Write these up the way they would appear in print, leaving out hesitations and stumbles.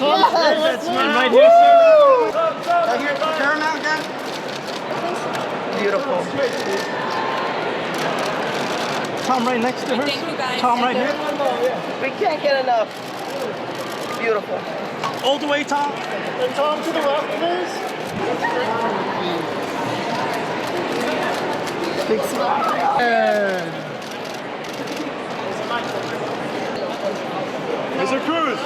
one? Yes. That's mine right here, sir. Right here, Paramount again. Beautiful. Tom right next to her. Thank you, guys. Tom right here. We can't get enough. Beautiful. All the way, Tom. And Tom to the left, please. Big smile. Mr. Cruz.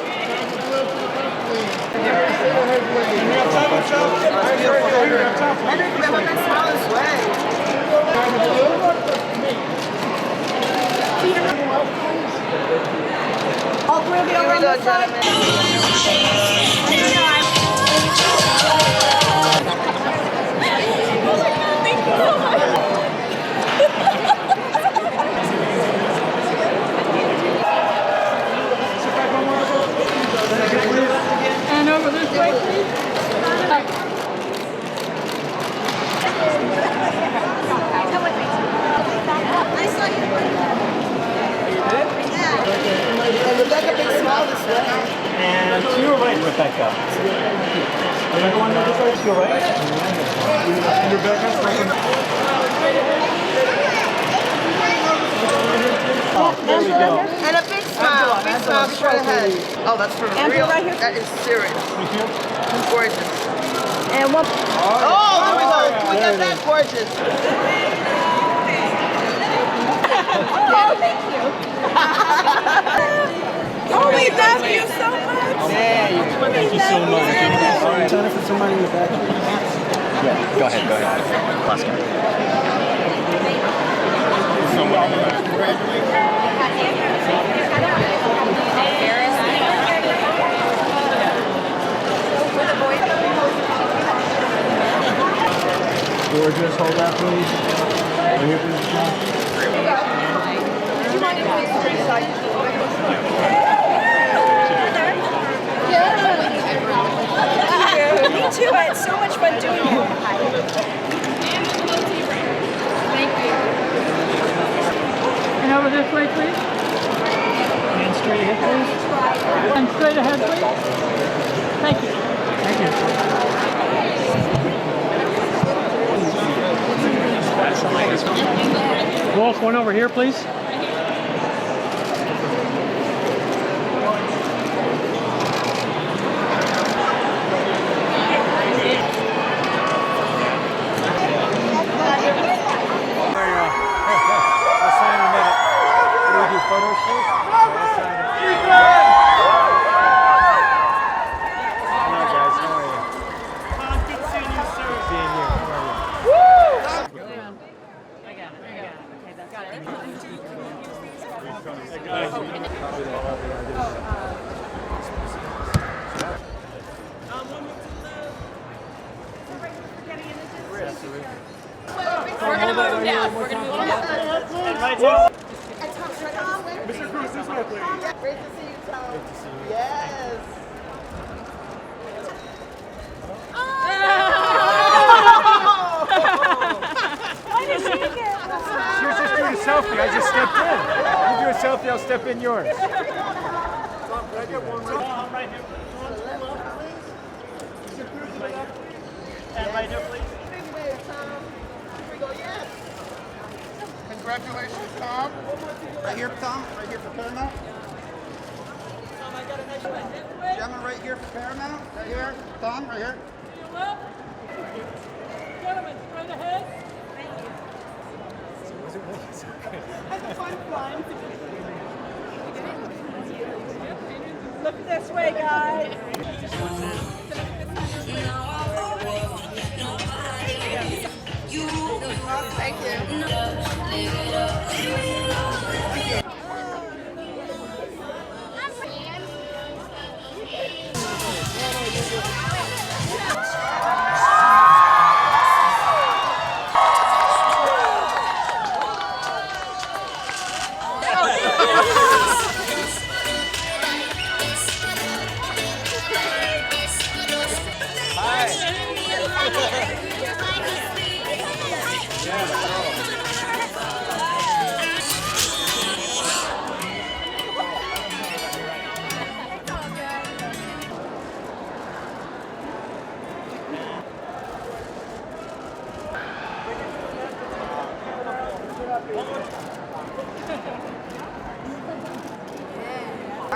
I didn't remember that smile this way. All three of you over on this side. Thank you so much. And over this way, please. Rebecca, big smile this way. And to your right, Rebecca. Rebecca, one more side to your right. Rebecca, second. Oh, there we go. And a big smile. Big smile straight ahead. Oh, that's for real. Right here. That is serious. Gorgeous. And one. Oh, there we go. We got that gorgeous. Oh, thank you. Oh, we love you so much. Thank you so much. Turn it for somebody in the back. Yeah, go ahead. Last guy. Gorgeous, hold that please. Right here, please. Me too. I had so much fun doing it. Thank you. And over this way, please. And straight ahead, please. And straight ahead, please. Thank you. Thank you. Wolf, one over here, please. We're going to move down. We're going to move down. Mr. Cruz, this way, please. Great to see you, Tom. Yes. She was just doing a selfie. I just stepped in. You do a selfie, I'll step in yours. Tom, can I get one more? Right here. And right here, please. Congratulations, Tom. Right here, Tom. Right here for Paramount. Gentlemen, right here for Paramount. Right here. Tom, right here. Gentlemen, straight ahead. Have fun flying. Look this way, guys. Thank you.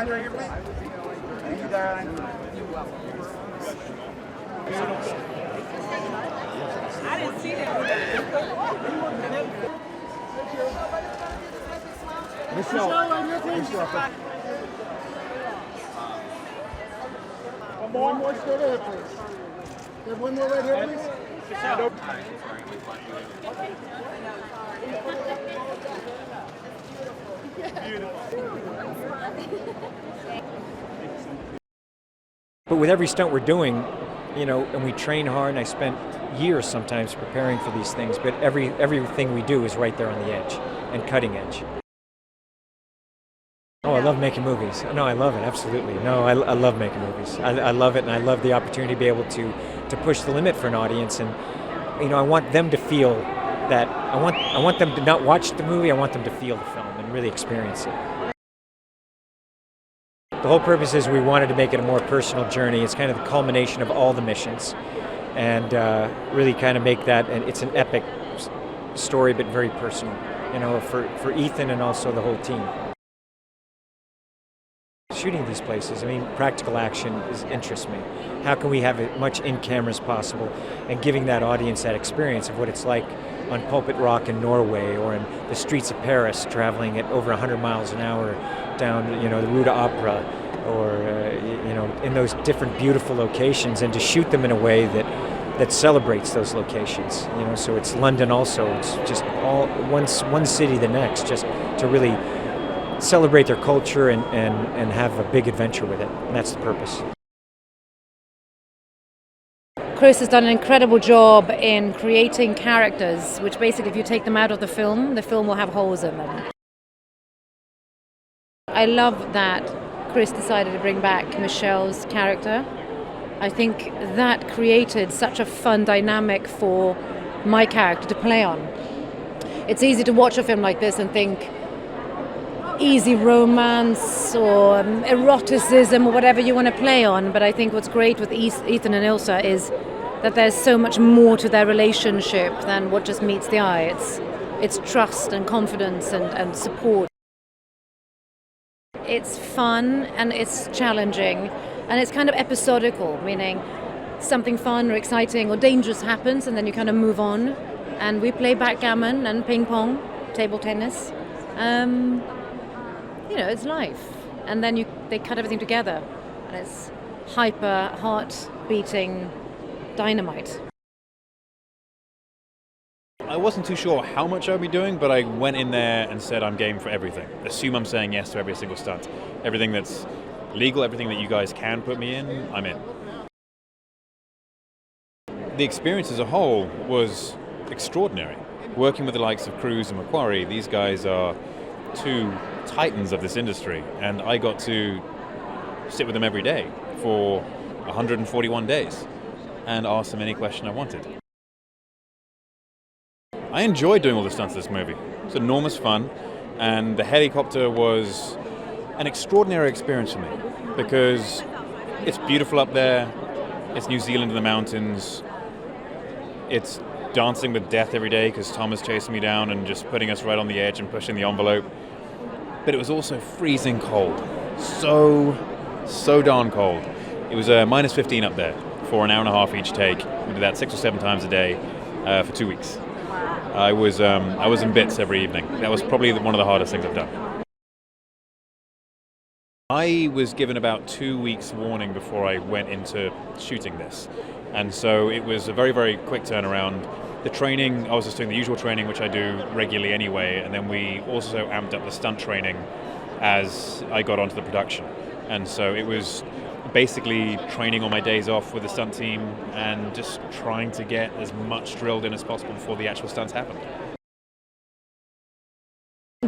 behind you right here, please. Thank you, darling. I didn't see that. Michelle. One more straight ahead, please. Have one more right here, please. But with every stunt we're doing, you know, and we train hard, and I spent years sometimes preparing for these things, but everything we do is right there on the edge and cutting edge. Oh, I love making movies. No, I love it, absolutely. No, I love making movies. I love it, and I love the opportunity to be able to push the limit for an audience. And, you know, I want them to feel that, I want them to not watch the movie, I want them to feel the film and really experience it. The whole purpose is we wanted to make it a more personal journey. It's kind of the culmination of all the missions, and really kind of make that, and it's an epic story, but very personal, you know, for Ethan and also the whole team. Shooting these places, I mean, practical action interests me. How can we have as much in-camera as possible, and giving that audience that experience of what it's like on Pulpit Rock in Norway, or in the streets of Paris, traveling at over 100 miles an hour down, you know, the Rue de Opera, or you know, in those different beautiful locations, and to shoot them in a way that celebrates those locations. You know, so it's London also. It's just all one city the next, just to really celebrate their culture and have a big adventure with it. And that's the purpose. Chris has done an incredible job in creating characters, which basically, if you take them out of the film will have holes in them. I love that Chris decided to bring back Michelle's character. I think that created such a fun dynamic for my character to play on. It's easy to watch a film like this and think easy romance or eroticism or whatever you want to play on, but I think what's great with Ethan and Ilsa is that there's so much more to their relationship than what just meets the eye. It's trust and confidence and support. It's fun and it's challenging and it's kind of episodical, meaning something fun or exciting or dangerous happens and then you kind of move on, and we play backgammon and ping pong, table tennis. You know, it's life. And then they cut everything together, and it's hyper, heart-beating dynamite. I wasn't too sure how much I'd be doing, but I went in there and said I'm game for everything. Assume I'm saying yes to every single stunt. Everything that's legal, everything that you guys can put me in, I'm in. The experience as a whole was extraordinary. Working with the likes of Cruise and Macquarie, these guys are two titans of this industry, and I got to sit with them every day for 141 days and ask them any question I wanted. I enjoyed doing all the stunts in this movie. It's enormous fun, and the helicopter was an extraordinary experience for me because it's beautiful up there, it's New Zealand in the mountains, it's dancing with death every day because Tom is chasing me down and just putting us right on the edge and pushing the envelope. But it was also freezing cold. So darn cold. It was minus 15 up there for an hour and a half each take. We did that 6 or 7 times a day for 2 weeks. I was in bits every evening. That was probably one of the hardest things I've done. I was given about 2 weeks warning before I went into shooting this. And so it was a very, very quick turnaround. The training, I was just doing the usual training, which I do regularly anyway, and then we also amped up the stunt training as I got onto the production. And so it was basically training on my days off with the stunt team and just trying to get as much drilled in as possible before the actual stunts happened.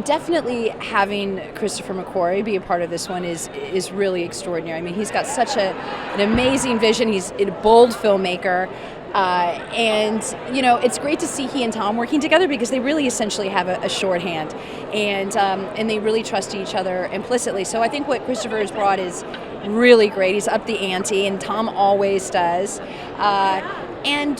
Definitely having Christopher McQuarrie be a part of this one is really extraordinary. I mean, he's got such an amazing vision. He's a bold filmmaker. And, you know, it's great to see he and Tom working together because they really essentially have a shorthand, and they really trust each other implicitly. So I think what Christopher has brought is really great. He's upped the ante, and Tom always does. And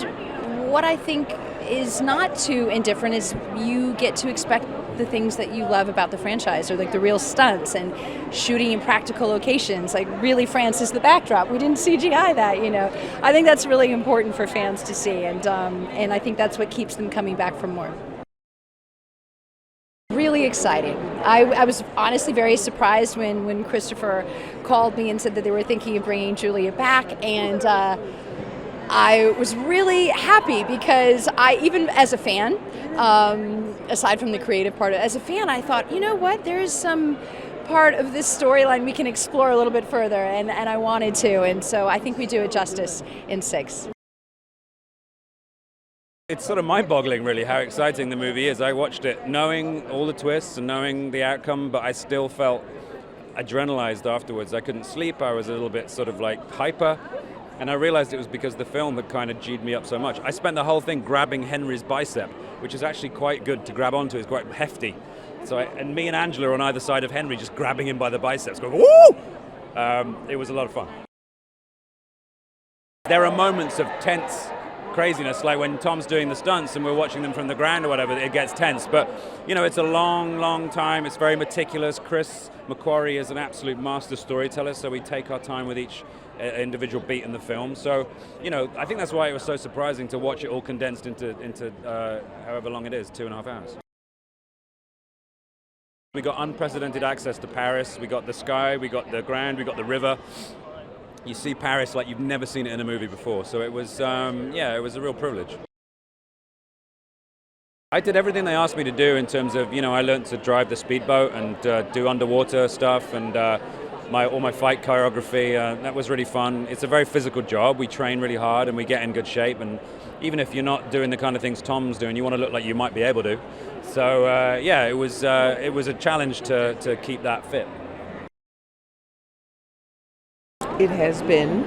what I think is not too indifferent. Is you get to expect the things that you love about the franchise, or like the real stunts and shooting in practical locations. Like really, France is the backdrop. We didn't CGI that, you know. I think that's really important for fans to see, and I think that's what keeps them coming back for more. Really exciting. I was honestly very surprised when Christopher called me and said that they were thinking of bringing Julia back, and I was really happy because even as a fan, aside from the creative part, as a fan, I thought, you know what, there is some part of this storyline we can explore a little bit further, and I wanted to, and so I think we do it justice in 6. It's sort of mind-boggling, really, how exciting the movie is. I watched it knowing all the twists and knowing the outcome, but I still felt adrenalized afterwards. I couldn't sleep. I was a little bit sort of like hyper, and I realized it was because the film had kind of G'd me up so much. I spent the whole thing grabbing Henry's bicep, which is actually quite good to grab onto. It's quite hefty. And me and Angela on either side of Henry just grabbing him by the biceps, going, woo! It was a lot of fun. There are moments of tense craziness, like when Tom's doing the stunts and we're watching them from the ground or whatever, it gets tense. But, you know, it's a long, long time. It's very meticulous. Chris McQuarrie is an absolute master storyteller, so we take our time with each individual beat in the film. So, you know, I think that's why it was so surprising to watch it all condensed into however long it is, 2.5 hours. We got unprecedented access to Paris. We got the sky, we got the ground, we got the river. You see Paris like you've never seen it in a movie before. So it was, it was a real privilege. I did everything they asked me to do in terms of, you know, I learned to drive the speedboat and do underwater stuff and all my fight choreography. That was really fun. It's a very physical job. We train really hard and we get in good shape. And even if you're not doing the kind of things Tom's doing, you want to look like you might be able to. So it was a challenge to keep that fit. It has been,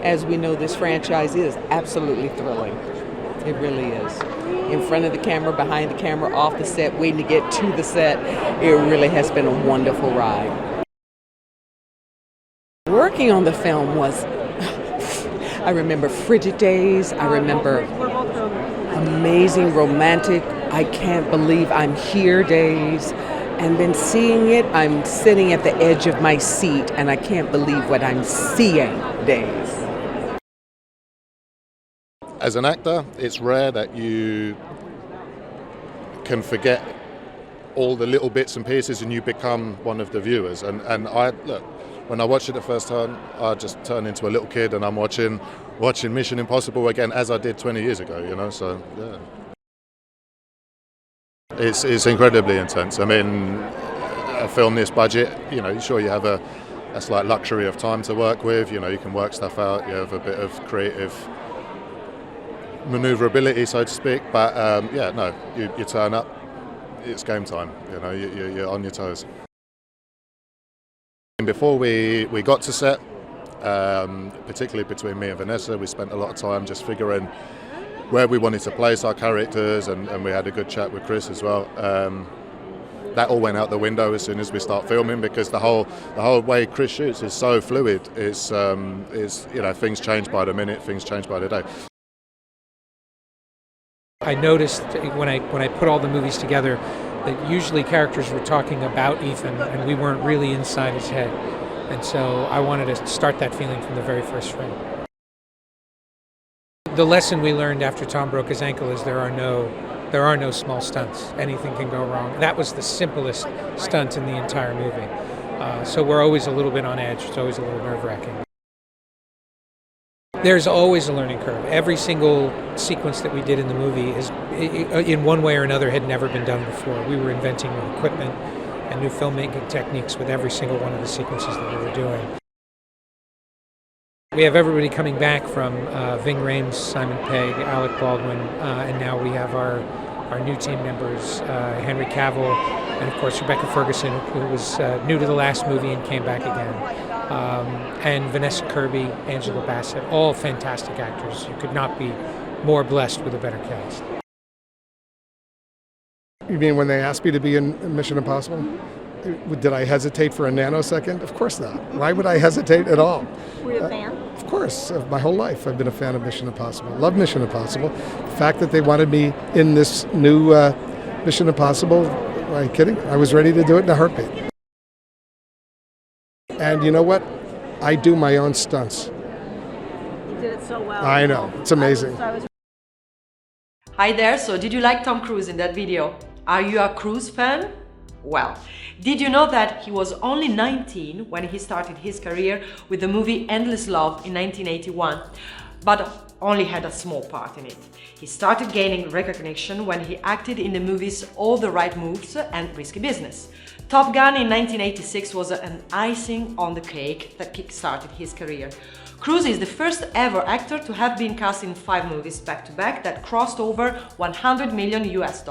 as we know this franchise is, absolutely thrilling. It really is. In front of the camera, behind the camera, off the set, waiting to get to the set. It really has been a wonderful ride. Working on the film was, I remember frigid days, I remember amazing, romantic, I can't believe I'm here days. And then seeing it, I'm sitting at the edge of my seat and I can't believe what I'm seeing days. As an actor, it's rare that you can forget all the little bits and pieces and you become one of the viewers. And look, when I watched it the first time, I just turned into a little kid and I'm watching Mission Impossible again as I did 20 years ago, you know, so yeah. It's incredibly intense. I mean, a film this budget, you know, sure you have a slight luxury of time to work with, you know, you can work stuff out, you have a bit of creative maneuverability, so to speak, but you turn up, it's game time, you know, you're on your toes. Before we got to set, particularly between me and Vanessa, we spent a lot of time just figuring where we wanted to place our characters, and we had a good chat with Chris as well. That all went out the window as soon as we start filming, because the whole way Chris shoots is so fluid. Is you know, things change by the minute, things change by the day. I noticed when I put all the movies together that usually characters were talking about Ethan and we weren't really inside his head, and so I wanted to start that feeling from the very first frame. The lesson we learned after Tom broke his ankle is there are no small stunts. Anything can go wrong. That was the simplest stunt in the entire movie. So we're always a little bit on edge. It's always a little nerve-wracking. There's always a learning curve. Every single sequence that we did in the movie is, in one way or another, had never been done before. We were inventing new equipment and new filmmaking techniques with every single one of the sequences that we were doing. We have everybody coming back from Ving Rhames, Simon Pegg, Alec Baldwin, and now we have our new team members, Henry Cavill, and of course Rebecca Ferguson, who was new to the last movie and came back again, and Vanessa Kirby, Angela Bassett, all fantastic actors. You could not be more blessed with a better cast. You mean when they asked me to be in Mission Impossible? Did I hesitate for a nanosecond? Of course not. Why would I hesitate at all? Were you a fan? Of Of course, my whole life I've been a fan of Mission Impossible. Love Mission Impossible. The fact that they wanted me in this new Mission Impossible, are you kidding? I was ready to do it in a heartbeat. And you know what? I do my own stunts. You did it so well. I know, it's amazing. Hi there, so did you like Tom Cruise in that video? Are you a Cruise fan? Well, did you know that he was only 19 when he started his career with the movie Endless Love in 1981, but only had a small part in it. He started gaining recognition when he acted in the movies All the Right Moves and Risky Business. Top Gun in 1986 was an icing on the cake that kick-started his career. Cruise is the first ever actor to have been cast in 5 movies back-to-back that crossed over $100 million US.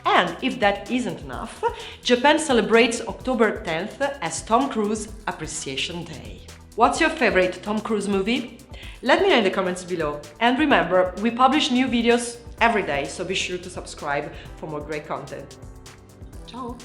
And if that isn't enough, Japan celebrates October 10th as Tom Cruise Appreciation Day. What's your favorite Tom Cruise movie? Let me know in the comments below. And remember, we publish new videos every day, so be sure to subscribe for more great content. Ciao!